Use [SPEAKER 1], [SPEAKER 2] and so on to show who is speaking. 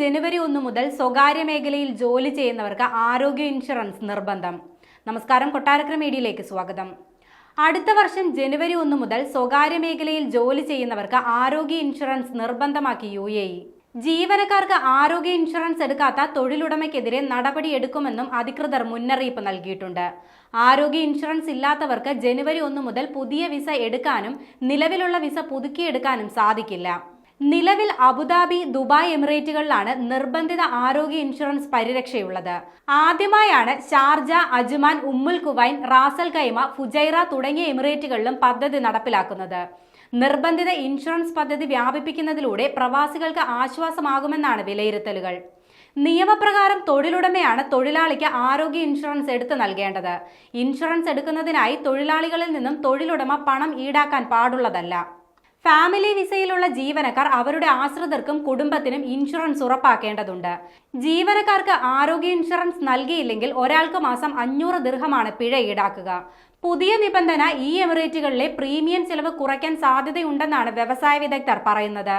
[SPEAKER 1] ജനുവരി 1 മുതൽ സ്വകാര്യ മേഖലയിൽ ജോലി ചെയ്യുന്നവർക്ക് ആരോഗ്യ ഇൻഷുറൻസ് നിർബന്ധം. നമസ്കാരം, കൊട്ടാരക്കര മീഡിയയിലേക്ക് സ്വാഗതം. അടുത്ത വർഷം ജനുവരി 1 മുതൽ സ്വകാര്യ മേഖലയിൽ ജോലി ചെയ്യുന്നവർക്ക് ആരോഗ്യ ഇൻഷുറൻസ് നിർബന്ധമാക്കി UAE. ജീവനക്കാർക്ക് ആരോഗ്യ ഇൻഷുറൻസ് എടുക്കാത്ത തൊഴിലുടമയ്ക്കെതിരെ നടപടിയെടുക്കുമെന്നും അധികൃതർ മുന്നറിയിപ്പ് നൽകിയിട്ടുണ്ട്. ആരോഗ്യ ഇൻഷുറൻസ് ഇല്ലാത്തവർക്ക് ജനുവരി 1 മുതൽ പുതിയ വിസ എടുക്കാനും നിലവിലുള്ള വിസ പുതുക്കിയെടുക്കാനും സാധിക്കില്ല. നിലവിൽ അബുദാബി, ദുബായ് എമിറേറ്റുകളിലാണ് നിർബന്ധിത ആരോഗ്യ ഇൻഷുറൻസ് പരിരക്ഷയുള്ളത്. ആദ്യമായാണ് ഷാർജ, അജ്മാൻ, ഉമ്മുൽ ഖുവൈൻ, റാസൽ ഖൈമ, ഫുജൈറ തുടങ്ങിയ എമിറേറ്റുകളിലും പദ്ധതി നടപ്പിലാക്കുന്നത്. നിർബന്ധിത ഇൻഷുറൻസ് പദ്ധതി വ്യാപിപ്പിക്കുന്നതിലൂടെ പ്രവാസികൾക്ക് ആശ്വാസമാകുമെന്നാണ് വിലയിരുത്തലുകൾ. നിയമപ്രകാരം തൊഴിലുടമയാണ് തൊഴിലാളിക്ക് ആരോഗ്യ ഇൻഷുറൻസ് എടുത്തു നൽകേണ്ടത്. ഇൻഷുറൻസ് എടുക്കുന്നതിനായി തൊഴിലാളികളിൽ നിന്നും തൊഴിലുടമ പണം ഈടാക്കാൻ പാടുള്ളതല്ല. ഫാമിലി വിസയിലുള്ള ജീവനക്കാർ അവരുടെ ആശ്രിതർക്കും കുടുംബത്തിനും ഇൻഷുറൻസ് ഉറപ്പാക്കേണ്ടതുണ്ട്. ജീവനക്കാർക്ക് ആരോഗ്യ ഇൻഷുറൻസ് നൽകിയില്ലെങ്കിൽ ഒരാൾക്ക് മാസം 500 ദിർഹമാണ് പിഴ ഈടാക്കുക. പുതിയ നിബന്ധന ഈ എമിറേറ്റുകളിലെ പ്രീമിയം ചെലവ് കുറയ്ക്കാൻ സാധ്യതയുണ്ടെന്നാണ് വ്യവസായ വിദഗ്ധർ പറയുന്നത്.